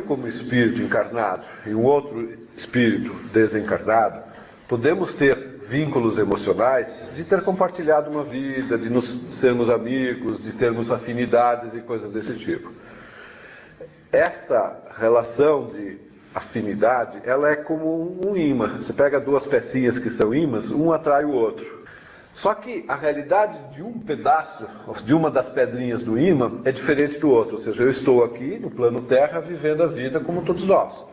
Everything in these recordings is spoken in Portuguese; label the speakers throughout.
Speaker 1: como espírito encarnado e um outro espírito desencarnado, podemos ter vínculos emocionais de ter compartilhado uma vida, de nos sermos amigos, de termos afinidades e coisas desse tipo. Esta relação de afinidade, ela é como um imã. Você pega duas pecinhas que são ímãs, um atrai o outro. Só que a realidade de um pedaço, de uma das pedrinhas do ímã, é diferente do outro. Ou seja, eu estou aqui no plano Terra vivendo a vida como todos nós.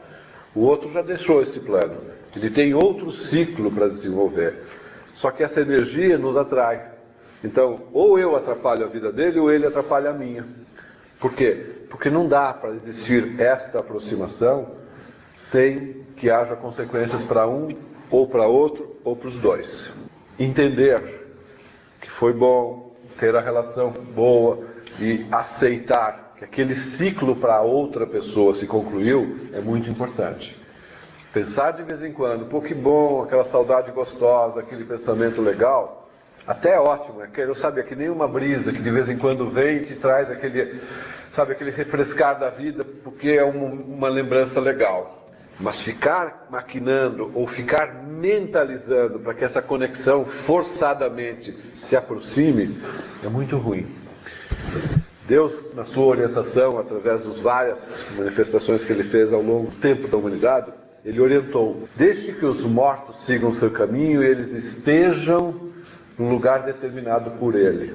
Speaker 1: O outro já deixou este plano. Ele tem outro ciclo para desenvolver. Só que essa energia nos atrai. Então, ou eu atrapalho a vida dele, ou ele atrapalha a minha. Por quê? Porque não dá para existir esta aproximação sem que haja consequências para um, ou para outro, ou para os dois. Entender que foi bom, ter a relação boa e aceitar que aquele ciclo para outra pessoa se concluiu é muito importante. Pensar de vez em quando, pô, que bom, aquela saudade gostosa, aquele pensamento legal, até é ótimo, é que nem uma brisa que de vez em quando vem e te traz aquele refrescar da vida, porque é uma lembrança legal. Mas ficar maquinando ou ficar mentalizando para que essa conexão forçadamente se aproxime é muito ruim. Deus, na sua orientação, através das várias manifestações que ele fez ao longo do tempo da humanidade, ele orientou: deixe que os mortos sigam seu caminho e eles estejam num lugar determinado por ele.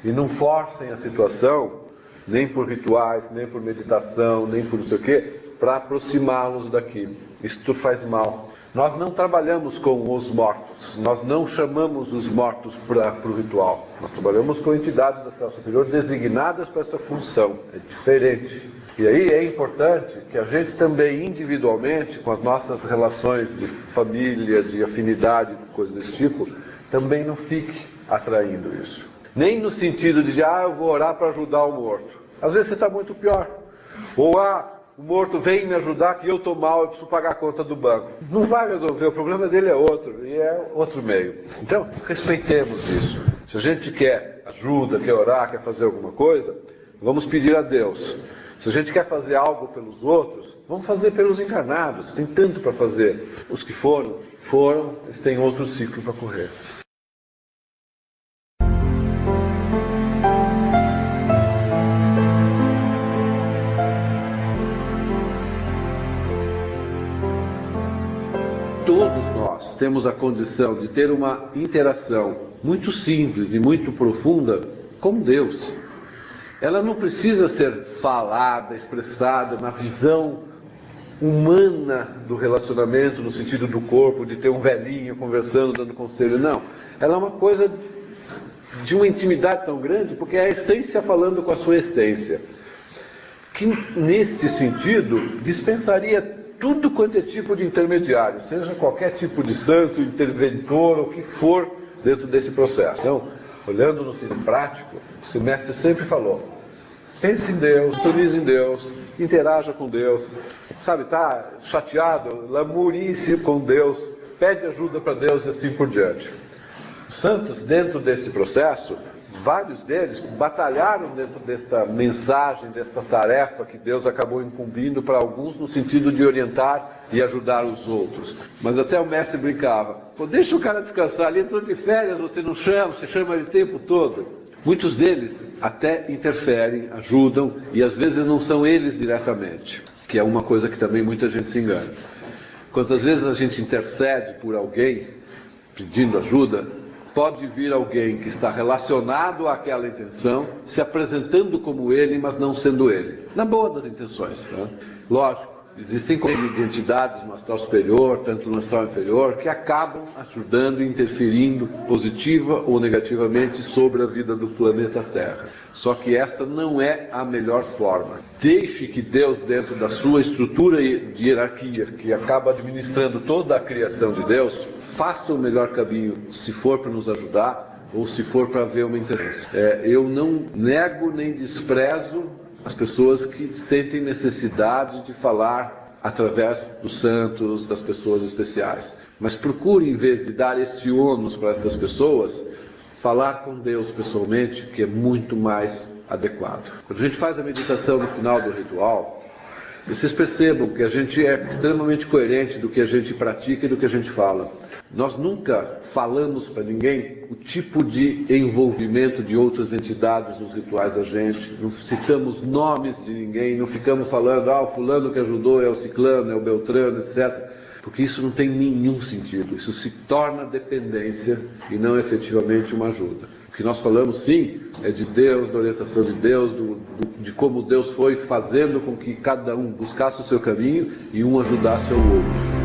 Speaker 1: E não forcem a situação, nem por rituais, nem por meditação, nem por não sei o quê, para aproximá-los daqui. Isto faz mal. Nós não trabalhamos com os mortos, nós não chamamos os mortos para o ritual. Nós trabalhamos com entidades da astral superior designadas para essa função. É diferente. E aí é importante que a gente também individualmente, com as nossas relações de família, de afinidade, coisas desse tipo, também não fique atraindo isso. Nem no sentido de, eu vou orar para ajudar o morto. Às vezes você está muito pior. Ou, o morto vem me ajudar que eu estou mal, eu preciso pagar a conta do banco. Não vai resolver, o problema dele é outro, e é outro meio. Então, respeitemos isso. Se a gente quer ajuda, quer orar, quer fazer alguma coisa, vamos pedir a Deus. Se a gente quer fazer algo pelos outros, vamos fazer pelos encarnados. Tem tanto para fazer. Os que foram, eles têm outro ciclo para correr. Todos nós temos a condição de ter uma interação muito simples e muito profunda com Deus. Ela não precisa ser falada, expressada na visão humana do relacionamento, no sentido do corpo, de ter um velhinho conversando, dando conselho. Não. Ela é uma coisa de uma intimidade tão grande, porque é a essência falando com a sua essência. Que, neste sentido, dispensaria tudo quanto é tipo de intermediário, seja qualquer tipo de santo, interventor, o que for dentro desse processo. Então, olhando no sentido prático, o mestre sempre falou: pense em Deus, sintonize em Deus, interaja com Deus, está chateado, lamurice com Deus, pede ajuda para Deus e assim por diante. Os santos, dentro desse processo, vários deles batalharam dentro desta mensagem, desta tarefa que Deus acabou incumbindo para alguns no sentido de orientar e ajudar os outros. Mas até o mestre brincava: deixa o cara descansar, ele entrou de férias, você não chama, você chama ele o tempo todo. Muitos deles até interferem, ajudam, e às vezes não são eles diretamente, que é uma coisa que também muita gente se engana. Quantas vezes a gente intercede por alguém pedindo ajuda, pode vir alguém que está relacionado àquela intenção, se apresentando como ele, mas não sendo ele. Na boa das intenções. Né? Lógico, existem entidades no astral superior, tanto no astral inferior, que acabam ajudando e interferindo positiva ou negativamente sobre a vida do planeta Terra. Só que esta não é a melhor forma. Deixe que Deus, dentro da sua estrutura de hierarquia, que acaba administrando toda a criação de Deus, faça o melhor caminho, se for para nos ajudar ou se for para ver uma interesse. Eu não nego nem desprezo as pessoas que sentem necessidade de falar através dos santos, das pessoas especiais. Mas procure, em vez de dar este ônus para essas pessoas, falar com Deus pessoalmente, que é muito mais adequado. Quando a gente faz a meditação no final do ritual, Vocês percebam que a gente é extremamente coerente do que a gente pratica e do que a gente fala. Nós nunca falamos para ninguém o tipo de envolvimento de outras entidades nos rituais da gente, não citamos nomes de ninguém, não ficamos falando, o fulano que ajudou é o ciclano, é o beltrano, etc. Porque isso não tem nenhum sentido, isso se torna dependência e não efetivamente uma ajuda. O que nós falamos, sim, é de Deus, da orientação de Deus, de como Deus foi fazendo com que cada um buscasse o seu caminho e um ajudasse ao outro.